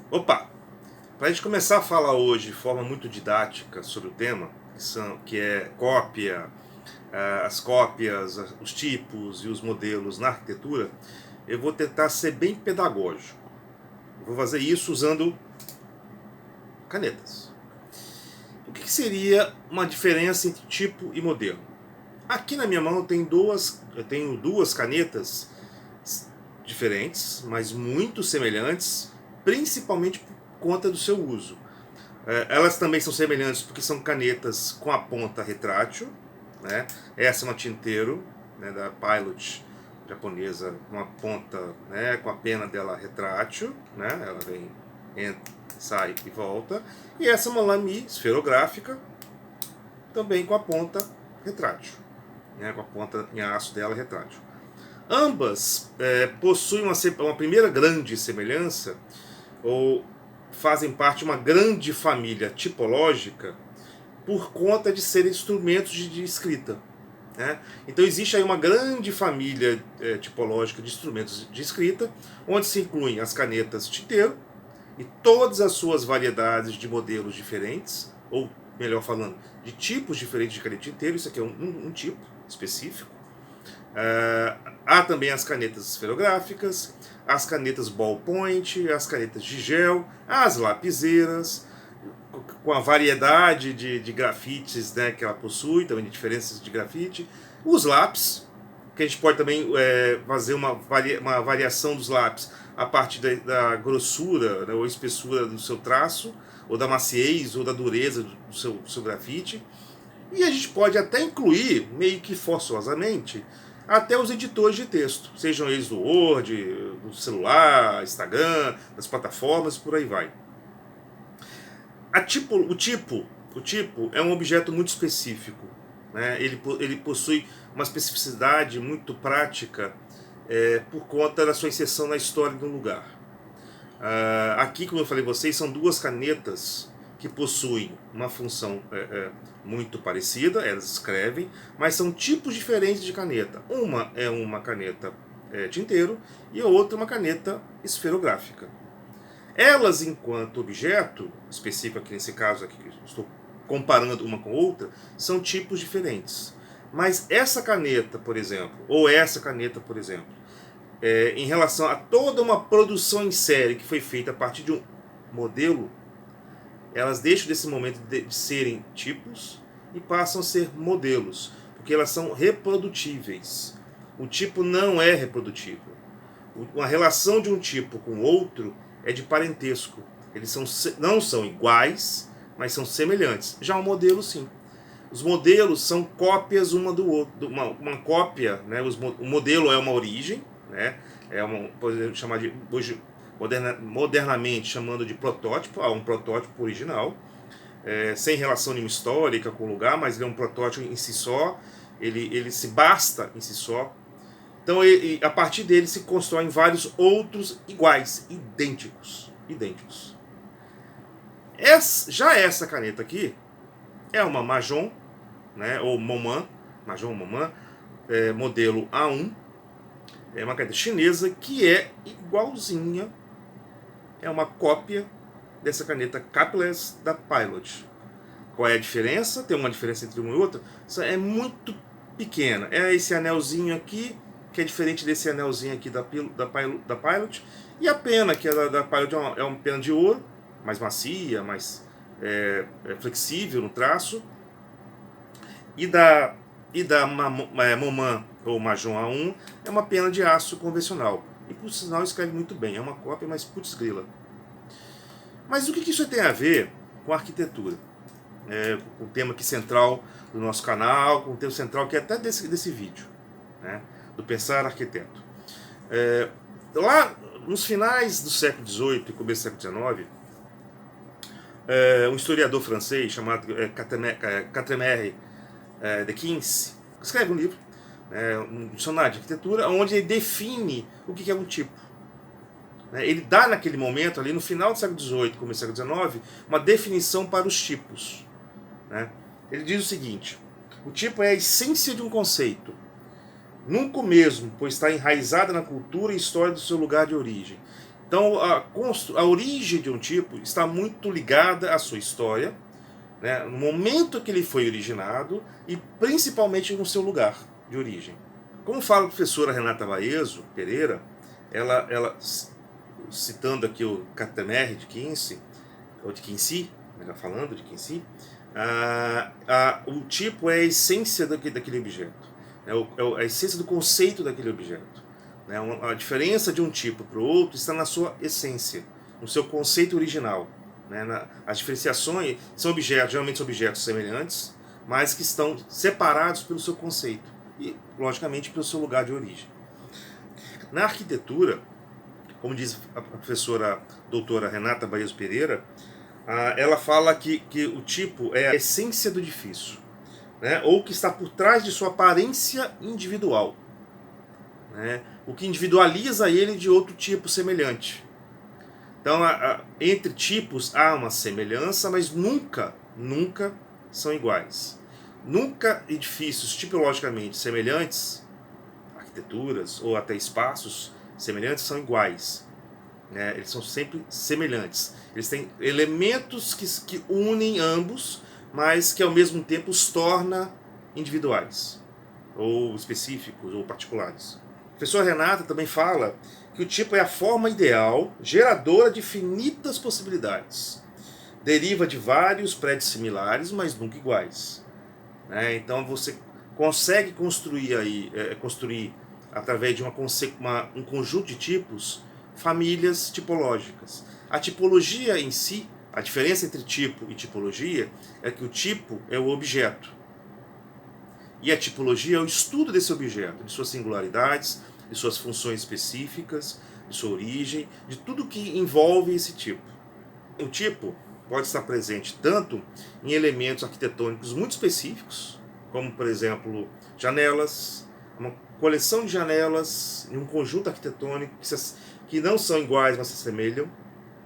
Opa! Para a gente começar a falar hoje de forma muito didática sobre o tema, que é cópia, as cópias, os tipos e os modelos na arquitetura, eu vou tentar ser bem pedagógico. Eu vou fazer isso usando canetas. O que seria uma diferença entre tipo e modelo? Aqui na minha mão eu tenho duas canetas diferentes, mas muito semelhantes, principalmente por conta do seu uso. Elas também são semelhantes porque são canetas com a ponta retrátil, né? Essa é uma tinteiro, né, da Pilot japonesa, com a ponta, né, com a pena dela retrátil, né? Ela vem, entra, sai e volta. E essa é uma Lamy esferográfica, também com a ponta retrátil, né, com a ponta em aço dela retrátil. Ambas possuem uma primeira grande semelhança, ou fazem parte de uma grande família tipológica por conta de serem instrumentos de escrita. Né? Então existe aí uma grande família tipológica de instrumentos de escrita, onde se incluem as canetas tinteiro e todas as suas variedades de modelos diferentes, ou melhor falando, de tipos diferentes de caneta tinteiro. Isso aqui é um tipo específico. Há também as canetas esferográficas, as canetas ballpoint, as canetas de gel, as lapiseiras, com a variedade de grafites, né, que ela possui, também de diferenças de grafite, os lápis, que a gente pode também fazer uma variação dos lápis a partir da grossura, né, ou espessura do seu traço, ou da maciez, ou da dureza do seu grafite. E a gente pode até incluir, meio que forçosamente, até os editores de texto, sejam eles do Word, do celular, Instagram, das plataformas, por aí vai. O tipo é um objeto muito específico, né? Ele possui uma especificidade muito prática por conta da sua inserção na história do lugar. Aqui, como eu falei a vocês, são duas canetas que possuem uma função muito parecida, elas escrevem, mas são tipos diferentes de caneta. Uma é uma caneta tinteiro e a outra uma caneta esferográfica. Elas, enquanto objeto específico, aqui nesse caso aqui que estou comparando uma com outra, são tipos diferentes. Mas essa caneta, por exemplo, ou essa caneta, por exemplo, em relação a toda uma produção em série que foi feita a partir de um modelo, elas deixam desse momento de serem tipos e passam a ser modelos, porque elas são reprodutíveis. O tipo não é reprodutível. Uma relação de um tipo com outro é de parentesco. Eles não são iguais, mas são semelhantes. Já o modelo, sim. Os modelos são cópias uma do outro. Uma cópia, né? O modelo é uma origem, né? Podemos chamar de, hoje, modernamente chamando de protótipo. Há um protótipo original, sem relação nenhuma histórica com o lugar, mas ele é um protótipo em si só. Ele se basta em si só. Então, a partir dele se constroem vários outros iguais, idênticos. Já essa caneta aqui é uma Majon, né, ou Moman, Majon Moman, modelo A1. É uma caneta chinesa que é igualzinha, é uma cópia dessa caneta capless da Pilot. Qual é a diferença? Tem uma diferença entre uma e outra? É muito pequena. É esse anelzinho aqui, que é diferente desse anelzinho aqui da Pilot. E a pena, que é da Pilot, é uma pena de ouro, mais macia, mais flexível no traço. E da Moman, ou Majon A1, é uma pena de aço convencional. E por sinal escreve muito bem, é uma cópia, mas putz grila. Mas o que isso tem a ver com a arquitetura? Com o tema aqui central do nosso canal, com o tema central que é até desse vídeo, né, do Pensar Arquiteto. Lá nos finais do século XVIII e começo do século XIX, um historiador francês chamado Quatremer de Quincy escreve um livro, um dicionário de arquitetura, onde ele define o que é um tipo. Ele dá naquele momento, ali no final do século XVIII, começo do século XIX, uma definição para os tipos. Ele diz o seguinte: o tipo é a essência de um conceito, nunca o mesmo, pois está enraizada na cultura e história do seu lugar de origem. Então, a origem de um tipo está muito ligada à sua história, né, no momento que ele foi originado e principalmente no seu lugar de origem. Como fala a professora Renata Baezo Pereira, ela citando aqui o Catemer de Kinsey, ou de Kinsey, melhor falando, de Kinsey, o tipo é a essência daquele objeto, é a essência do conceito daquele objeto. Né? A diferença de um tipo para o outro está na sua essência, no seu conceito original. Né? As diferenciações são objetos, geralmente são objetos semelhantes, mas que estão separados pelo seu conceito e, logicamente, pelo seu lugar de origem. Na arquitetura, como diz a professora doutora Renata Baezo Pereira, ela fala que o tipo é a essência do edifício, né? Ou que está por trás de sua aparência individual, né? O que individualiza ele de outro tipo semelhante. Então, entre tipos há uma semelhança, mas nunca são iguais. Nunca edifícios tipologicamente semelhantes, arquiteturas ou até espaços semelhantes, são iguais. Né? Eles são sempre semelhantes. Eles têm elementos que unem ambos, mas que ao mesmo tempo os torna individuais, ou específicos, ou particulares. A professora Renata também fala que o tipo é a forma ideal, geradora de infinitas possibilidades. Deriva de vários prédios similares, mas nunca iguais. Né? Então você consegue construir através de um conjunto de tipos, famílias tipológicas. A tipologia em si, a diferença entre tipo e tipologia é que o tipo é o objeto e a tipologia é o estudo desse objeto, de suas singularidades, de suas funções específicas, de sua origem, de tudo que envolve esse tipo. O tipo pode estar presente tanto em elementos arquitetônicos muito específicos, como, por exemplo, janelas, uma coleção de janelas em um conjunto arquitetônico que não são iguais, mas se assemelham,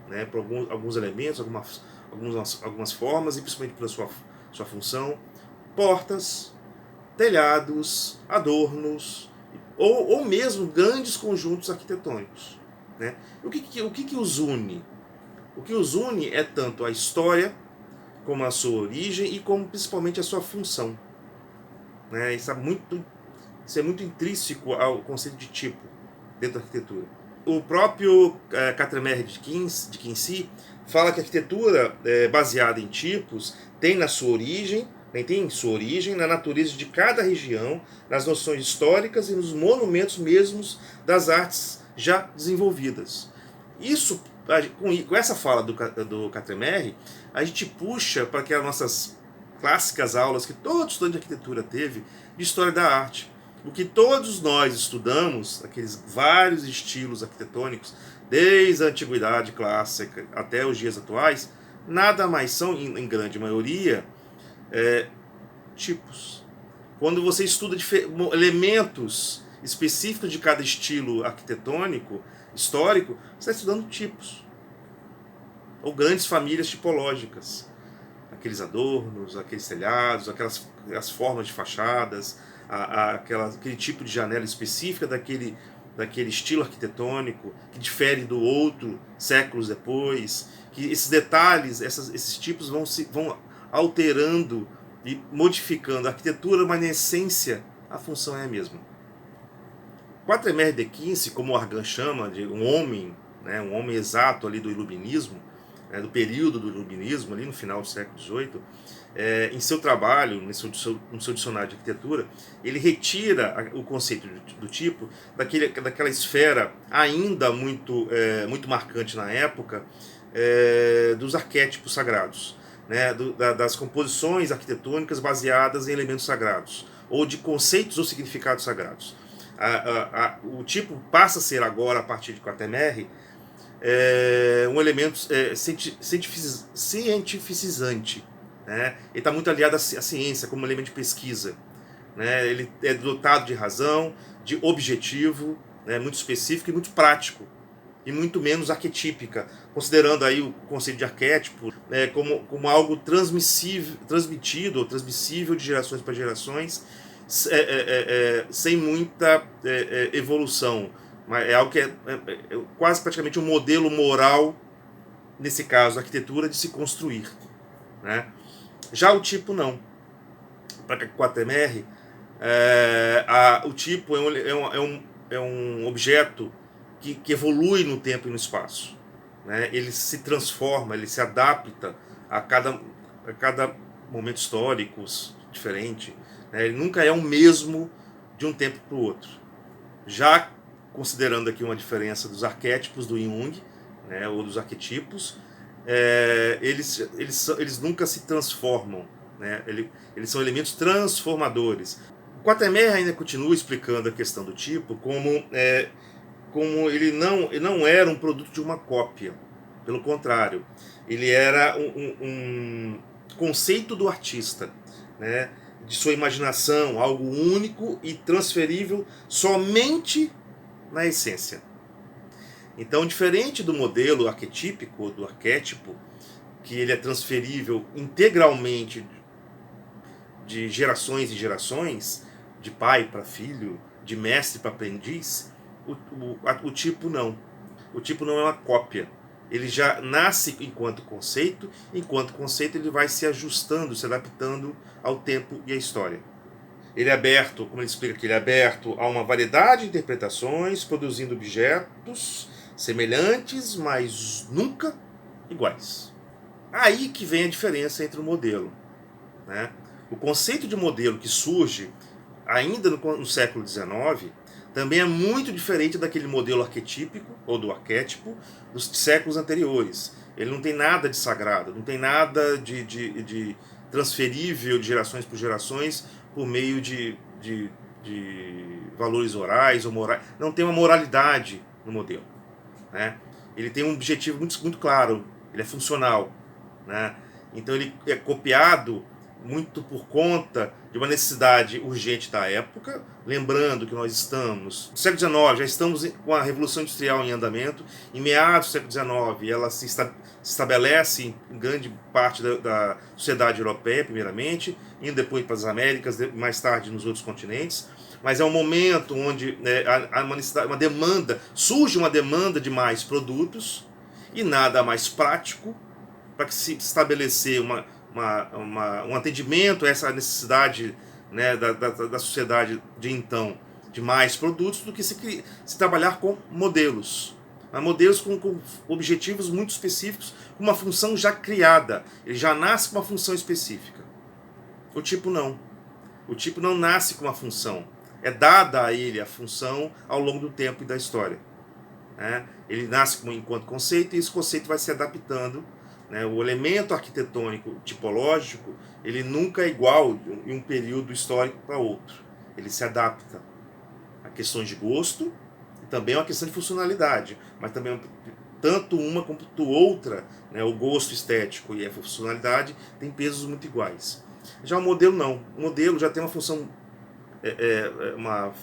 né, por alguns elementos, algumas formas e principalmente pela sua função. Portas, telhados, adornos, ou mesmo grandes conjuntos arquitetônicos. Né? O que os une? O que os une é tanto a história, como a sua origem e como principalmente a sua função. Né? Isso é muito intrínseco ao conceito de tipo dentro da arquitetura. O próprio Catemer de Kinsey fala que a arquitetura baseada em tipos tem sua origem na natureza de cada região, nas noções históricas e nos monumentos mesmos das artes já desenvolvidas. Isso, com essa fala do Catemer, a gente puxa para aquelas nossas clássicas aulas que todo estudante de arquitetura teve de história da arte. O que todos nós estudamos, aqueles vários estilos arquitetônicos, desde a antiguidade clássica até os dias atuais, nada mais são, em grande maioria, tipos. Quando você estuda elementos específicos de cada estilo arquitetônico, histórico, você está estudando tipos. Ou grandes famílias tipológicas. Aqueles adornos, aqueles telhados, aquelas formas de fachadas, aquele tipo de janela específica daquele estilo arquitetônico que difere do outro séculos depois, que esses detalhes, esses tipos vão alterando e modificando a arquitetura, mas na essência a função é a mesma. Catemer de Kinsey, como o Argan chama, de um homem, né, um homem exato ali do iluminismo, do período do iluminismo, ali no final do século XVIII, em seu trabalho, no seu dicionário de arquitetura, ele retira o conceito do tipo daquela esfera ainda muito marcante na época, dos arquétipos sagrados, né, das composições arquitetônicas baseadas em elementos sagrados, ou de conceitos ou significados sagrados. O tipo passa a ser agora, a partir de Catemer, um elemento cientificizante. Né? Ele está muito aliado à ciência como elemento de pesquisa. Né? Ele é dotado de razão, de objetivo, né? Muito específico e muito prático, e muito menos arquetípica, considerando aí o conceito de arquétipo como algo transmitido ou transmissível de gerações para gerações, sem muita evolução, É algo que é quase praticamente um modelo moral, nesse caso, a arquitetura, de se construir, né? Já o tipo não. Para 4MR, o tipo é um objeto que evolui no tempo e no espaço, né? Ele se transforma, ele se adapta a cada momento histórico diferente, né? Ele nunca é o mesmo de um tempo para o outro. Já considerando aqui uma diferença dos arquétipos do Jung, né, ou dos arquetipos, eles nunca se transformam, né? Eles são elementos transformadores. O Quatermain ainda continua explicando a questão do tipo como ele não era um produto de uma cópia. Pelo contrário, ele era um conceito do artista, né? De sua imaginação, algo único e transferível somente na essência. Então, diferente do modelo arquetípico, do arquétipo, que ele é transferível integralmente de gerações em gerações, de pai para filho, de mestre para aprendiz, o tipo não. O tipo não é uma cópia. Ele já nasce enquanto conceito ele vai se ajustando, se adaptando ao tempo e à história. Ele é aberto, como ele explica aqui, ele é aberto a uma variedade de interpretações, produzindo objetos semelhantes, mas nunca iguais. Aí que vem a diferença entre o modelo, né? O conceito de modelo que surge ainda no século XIX também é muito diferente daquele modelo arquetípico ou do arquétipo dos séculos anteriores. Ele não tem nada de sagrado, não tem nada de transferível de gerações por gerações por meio de valores orais ou morais. Não tem uma moralidade no modelo, né? Ele tem um objetivo muito claro, ele é funcional, né? Então ele é copiado muito por conta de uma necessidade urgente da época, lembrando que nós estamos no século XIX, já estamos com a Revolução Industrial em andamento, em meados do século XIX ela se estabelece em grande parte da sociedade europeia, primeiramente, indo depois para as Américas, mais tarde nos outros continentes, mas é um momento onde há uma demanda, surge uma demanda de mais produtos e nada mais prático para que se estabelecer um atendimento a essa necessidade, né, da sociedade de então de mais produtos do que se trabalhar com modelos. Modelos com objetivos muito específicos, com uma função já criada. Ele já nasce com uma função específica. O tipo não. O tipo não nasce com uma função. É dada a ele a função ao longo do tempo e da história, né? Ele nasce enquanto conceito e esse conceito vai se adaptando, né? O elemento arquitetônico tipológico ele nunca é igual em um período histórico para outro. Ele se adapta a questões de gosto e também a uma questão de funcionalidade, mas também tanto uma quanto outra, né? O gosto estético e a funcionalidade têm pesos muito iguais. Já o modelo não. O modelo já tem uma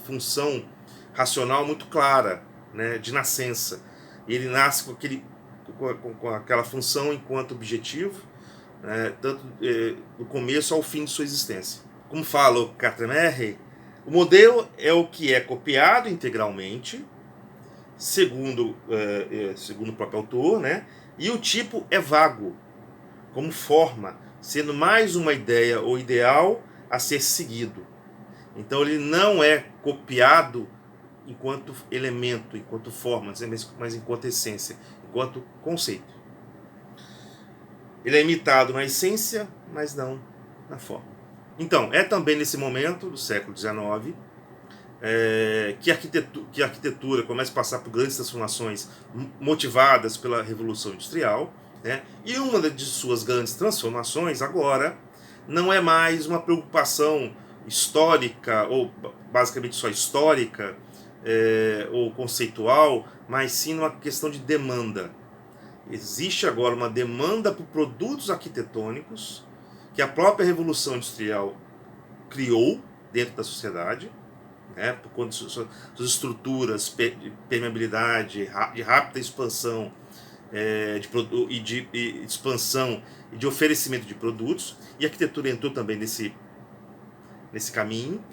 função racional muito clara, né, de nascença. Ele nasce com aquela função enquanto objetivo, né, tanto do começo ao fim de sua existência. Como fala o Quatermain, o modelo é o que é copiado integralmente, segundo o próprio autor, né, e o tipo é vago, como forma, sendo mais uma ideia ou ideal a ser seguido. Então ele não é copiado enquanto elemento, enquanto forma, mas enquanto essência, enquanto conceito. Ele é imitado na essência, mas não na forma. Então, é também nesse momento do século XIX que a arquitetura começa a passar por grandes transformações motivadas pela Revolução Industrial, né? E uma de suas grandes transformações agora não é mais uma preocupação histórica, ou basicamente só histórica, ou conceitual, mas sim uma questão de demanda. Existe agora uma demanda por produtos arquitetônicos que a própria Revolução Industrial criou dentro da sociedade, né, por conta de suas estruturas de permeabilidade, de rápida expansão de expansão e de oferecimento de produtos, e a arquitetura entrou também nesse caminho.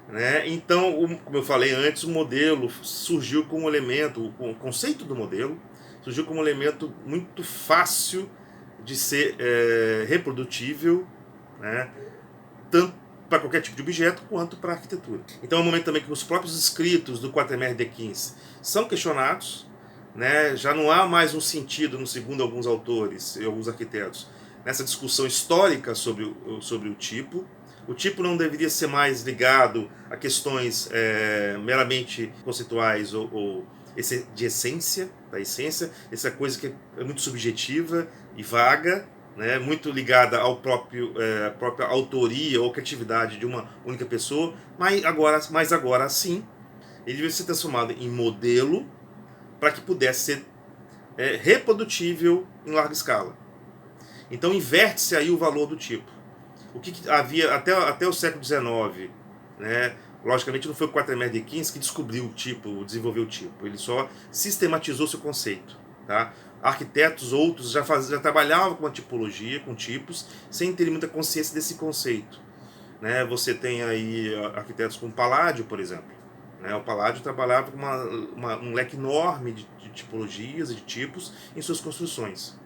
né? Então, como eu falei antes, o modelo surgiu como elemento, o conceito do modelo surgiu como elemento muito fácil de ser reprodutível, né? Tanto para qualquer tipo de objeto quanto para a arquitetura. Então é um momento também que os próprios escritos do Quatermain de 15 são questionados, né? Já não há mais um sentido, no segundo alguns autores e alguns arquitetos, nessa discussão histórica sobre o tipo. O tipo não deveria ser mais ligado a questões meramente conceituais ou de essência, da essência, essa coisa que é muito subjetiva e vaga, né, muito ligada ao à própria autoria ou criatividade de uma única pessoa, mas agora sim, ele deve ser transformado em modelo para que pudesse ser reprodutível em larga escala. Então inverte-se aí o valor do tipo. O que havia até o século XIX, né? Logicamente não foi o Quatermain de 15 que descobriu o tipo, desenvolveu o tipo. Ele só sistematizou seu conceito, tá? Arquitetos outros já trabalhavam com a tipologia, com tipos, sem ter muita consciência desse conceito, né? Você tem aí arquitetos como Palladio, por exemplo, né? O Palladio trabalhava com um leque enorme de tipologias e de tipos em suas construções.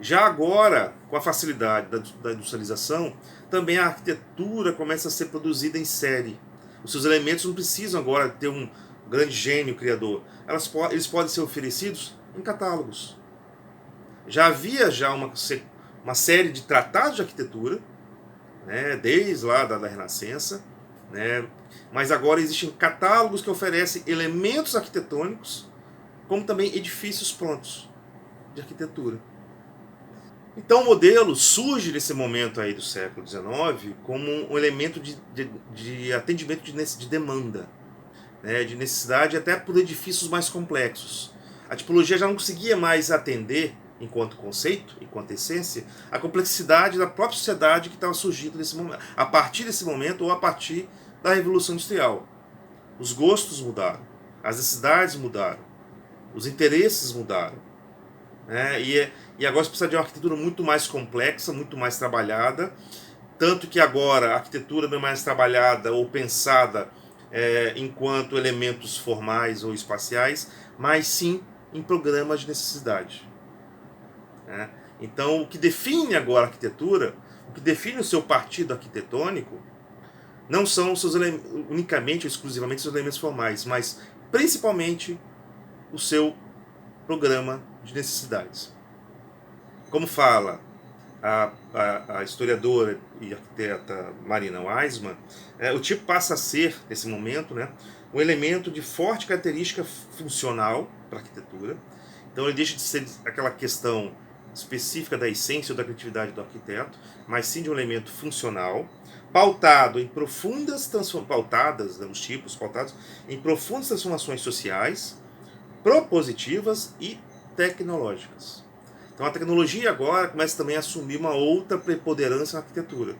Já agora, com a facilidade da industrialização, também a arquitetura começa a ser produzida em série. Os seus elementos não precisam agora ter um grande gênio criador. Eles podem ser oferecidos em catálogos. Já havia uma série de tratados de arquitetura, né, desde lá da Renascença, né, mas agora existem catálogos que oferecem elementos arquitetônicos, como também edifícios prontos de arquitetura. Então o modelo surge nesse momento aí do século XIX como um elemento de atendimento de demanda, né, de necessidade até por edifícios mais complexos. A tipologia já não conseguia mais atender, enquanto conceito, enquanto essência, a complexidade da própria sociedade que estava surgindo nesse momento, a partir desse momento ou a partir da Revolução Industrial. Os gostos mudaram, as necessidades mudaram, os interesses mudaram. E agora você precisa de uma arquitetura muito mais complexa, muito mais trabalhada, tanto que agora a arquitetura não é mais trabalhada ou pensada enquanto elementos formais ou espaciais, mas sim em programas de necessidade. Né? Então, o que define agora a arquitetura, o que define o seu partido arquitetônico, não são unicamente ou exclusivamente os seus elementos formais, mas principalmente o seu programa de necessidades. Como fala a historiadora e arquiteta Marina Weisman, o tipo passa a ser, nesse momento, né, um elemento de forte característica funcional para a arquitetura. Então ele deixa de ser aquela questão específica da essência ou da criatividade do arquiteto, mas sim de um elemento funcional, pautado em profundas transformações, os tipos pautados em profundas transformações sociais, propositivas e tecnológicas. Então a tecnologia agora começa também a assumir uma outra preponderância na arquitetura.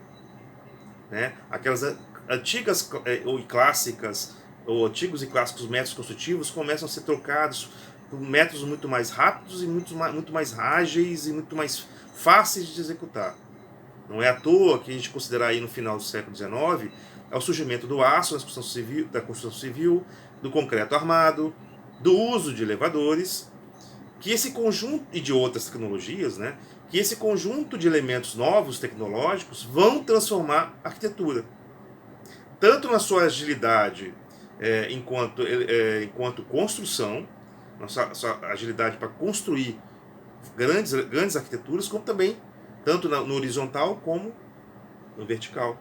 Né? Aquelas antigas ou clássicas, ou antigos e clássicos métodos construtivos começam a ser trocados por métodos muito mais rápidos e muito mais ágeis e muito mais fáceis de executar. Não é à toa que a gente considerar aí no final do século XIX o surgimento do aço da construção civil, do concreto armado, do uso de elevadores, que esse conjunto, e de outras tecnologias, né, que esse conjunto de elementos novos, tecnológicos, vão transformar a arquitetura. Tanto na sua agilidade enquanto construção, na sua agilidade para construir grandes arquiteturas, como também tanto no horizontal como no vertical.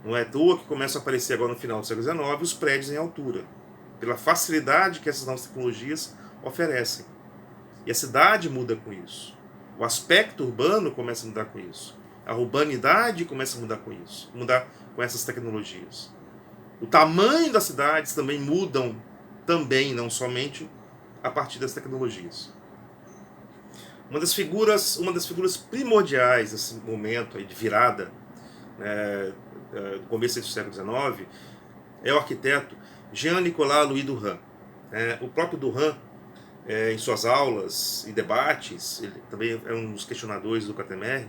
Não é à toa que começam a aparecer agora no final do século XIX os prédios em altura, pela facilidade que essas novas tecnologias oferecem. E a cidade muda com isso. O aspecto urbano começa a mudar com isso. A urbanidade começa a mudar com isso, mudar com essas tecnologias. O tamanho das cidades também mudam, também, não somente a partir das tecnologias. Uma das figuras primordiais desse momento aí de virada, do começo do século XIX, é o arquiteto Jean-Nicolas Louis Duran. O próprio Duran, em suas aulas e debates, ele também é um dos questionadores do Quatermain,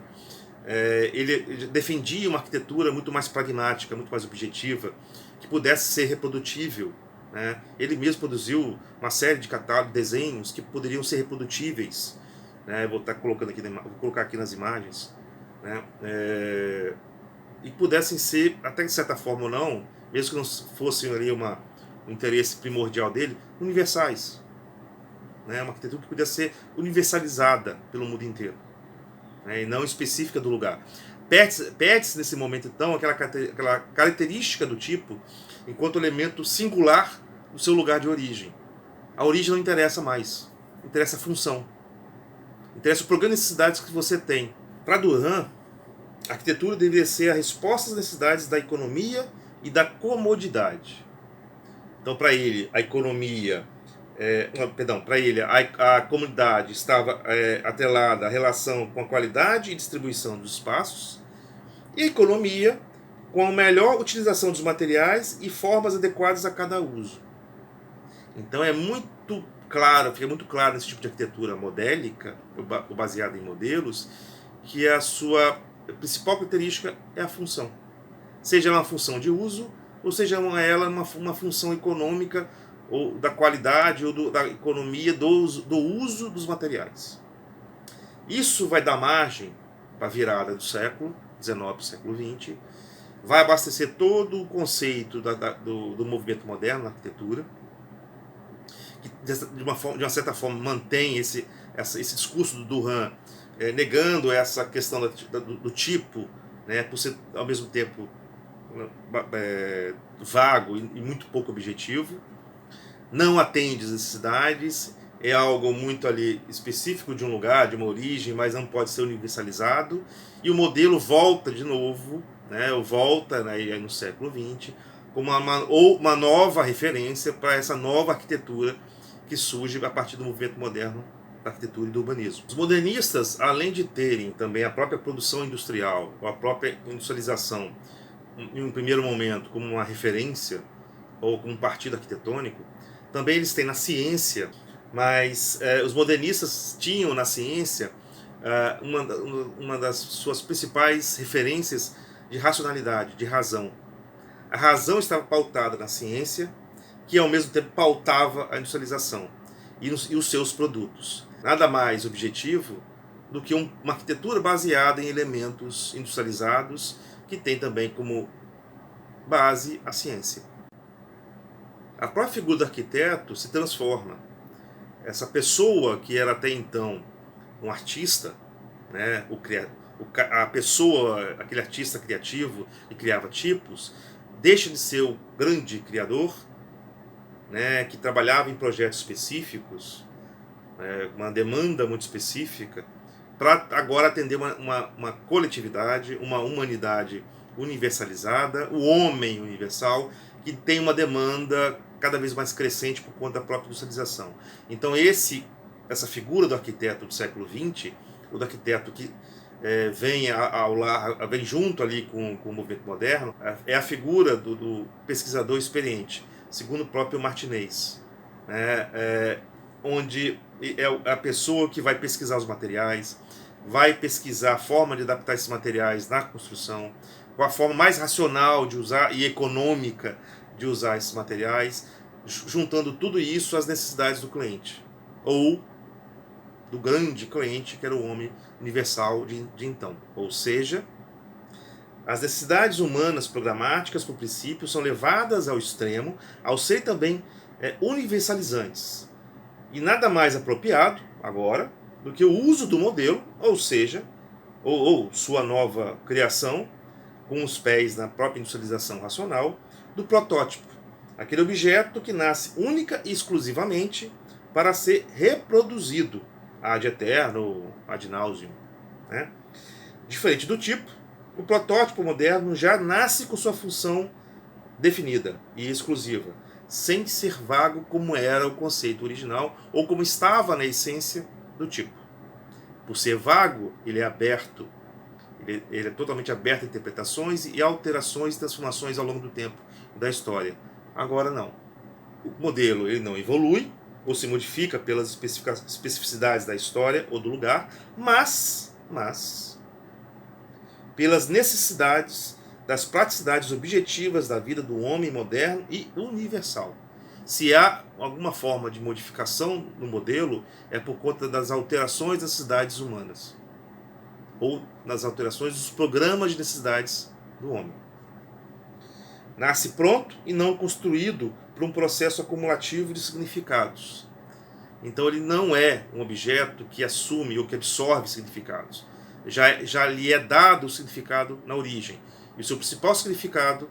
Ele defendia uma arquitetura muito mais pragmática, muito mais objetiva, que pudesse ser reprodutível, né? Ele mesmo produziu uma série de catálogos, desenhos que poderiam ser reprodutíveis, né? Vou estar colocando aqui, vou colocar aqui nas imagens, né? E pudessem ser, até de certa forma ou não, mesmo que não fossem ali um interesse primordial dele, universais, né? Uma arquitetura que pudesse ser universalizada pelo mundo inteiro, né? E não específica do lugar. Perde-se nesse momento então aquela característica do tipo enquanto elemento singular do seu lugar de origem. A origem não interessa mais, interessa a função, interessa o programa de necessidades que você tem. Para Durkheim, a arquitetura deveria ser a resposta às necessidades da economia e da comodidade. Então, para ele, a economia, para ele, a comunidade estava atrelada à relação com a qualidade e distribuição dos espaços, e a economia com a melhor utilização dos materiais e formas adequadas a cada uso. Então é muito claro, fica muito claro nesse tipo de arquitetura modélica, baseada em modelos, que a sua principal característica é a função. Seja uma função de uso, ou seja ela uma função econômica, ou da qualidade, ou da economia, do uso dos materiais. Isso vai dar margem para a virada do século XIX para o século XX, vai abastecer todo o conceito do movimento moderno na arquitetura, que de uma certa forma mantém esse discurso do Durkheim, negando essa questão do tipo, né, por ser ao mesmo tempo vago e muito pouco objetivo, não atende às necessidades, é algo muito ali específico de um lugar, de uma origem, mas não pode ser universalizado, e o modelo volta de novo, né, volta, né, no século XX, como uma nova referência para essa nova arquitetura que surge a partir do movimento moderno da arquitetura e do urbanismo. Os modernistas, além de terem também a própria produção industrial, ou a própria industrialização, em um primeiro momento, como uma referência, ou como um partido arquitetônico, também eles têm na ciência, mas os modernistas tinham na ciência uma das suas principais referências de racionalidade, de razão. A razão estava pautada na ciência, que ao mesmo tempo pautava a industrialização e os seus produtos. Nada mais objetivo do que uma arquitetura baseada em elementos industrializados, que tem também como base a ciência. A própria figura do arquiteto se transforma. Essa pessoa que era até então um artista, né, a pessoa, aquele artista criativo que criava tipos, deixa de ser o grande criador, né, que trabalhava em projetos específicos, uma demanda muito específica, para agora atender uma coletividade, uma humanidade universalizada, o homem universal, que tem uma demanda cada vez mais crescente por conta da própria industrialização. Então essa figura do arquiteto do século XX, o do arquiteto que vem junto ali com o movimento moderno, é a figura do pesquisador experiente, segundo o próprio Martinez, onde é a pessoa que vai pesquisar os materiais, vai pesquisar a forma de adaptar esses materiais na construção, com a forma mais racional de usar e econômica de usar esses materiais, juntando tudo isso às necessidades do cliente, ou do grande cliente, que era o homem universal de então. Ou seja, as necessidades humanas programáticas, por princípio, são levadas ao extremo, ao ser também universalizantes. E nada mais apropriado, agora, do que o uso do modelo, ou seja, ou sua nova criação, com os pés na própria industrialização racional, do protótipo, aquele objeto que nasce única e exclusivamente para ser reproduzido ad eterno, ad nauseam, né? Diferente do tipo, o protótipo moderno já nasce com sua função definida e exclusiva, sem ser vago como era o conceito original ou como estava na essência do tipo. Por ser vago, ele é aberto, ele é totalmente aberto a interpretações e alterações e transformações ao longo do tempo da história. Agora não. O modelo ele não evolui ou se modifica pelas especificidades da história ou do lugar, mas pelas necessidades das praticidades objetivas da vida do homem moderno e universal. Se há alguma forma de modificação no modelo, é por conta das alterações das necessidades humanas, ou nas alterações dos programas de necessidades do homem. Nasce pronto e não construído por um processo acumulativo de significados. Então ele não é um objeto que assume ou que absorve significados. Já lhe é dado o significado na origem. E o seu principal significado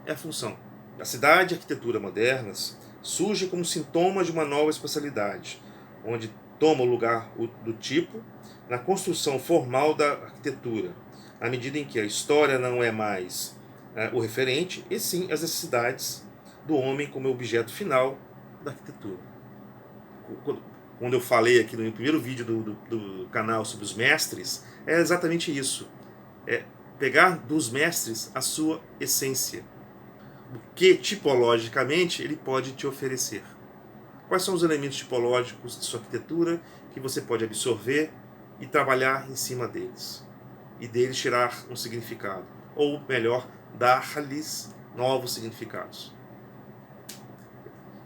é a função. A cidade e a arquitetura modernas surgem como sintomas de uma nova espacialidade, onde toma o lugar do tipo na construção formal da arquitetura, à medida em que a história não é mais o referente, e sim as necessidades do homem como objeto final da arquitetura. Quando eu falei aqui no primeiro vídeo do canal sobre os mestres, é exatamente isso. É pegar dos mestres a sua essência. O que tipologicamente ele pode te oferecer. Quais são os elementos tipológicos de sua arquitetura que você pode absorver e trabalhar em cima deles. E deles tirar um significado. Ou melhor, dar-lhes novos significados.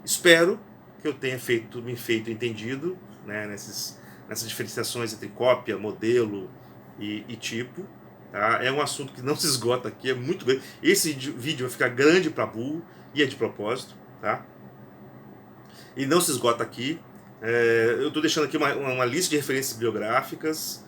Espero que eu tenha me feito entendido, né, nessas diferenciações entre cópia, modelo e tipo. Tá? É um assunto que não se esgota aqui, é muito grande. Esse vídeo vai ficar grande para burro e é de propósito. Tá? E não se esgota aqui. Eu estou deixando aqui uma lista de referências bibliográficas,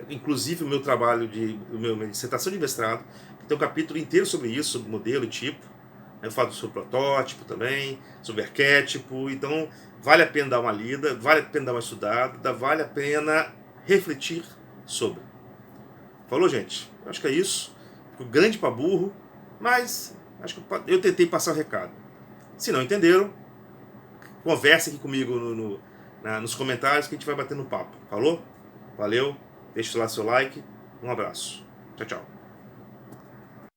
inclusive o meu trabalho minha dissertação de mestrado, que tem um capítulo inteiro sobre isso, sobre modelo e tipo. Eu falo sobre protótipo também, sobre arquétipo, então vale a pena dar uma lida, vale a pena dar uma estudada, vale a pena refletir sobre. Falou, gente? Acho que é isso. Ficou grande para burro, mas acho que eu tentei passar o recado. Se não entenderam, converse aqui comigo nos comentários que a gente vai bater no papo. Falou? Valeu, deixe lá seu like, um abraço. Tchau, tchau.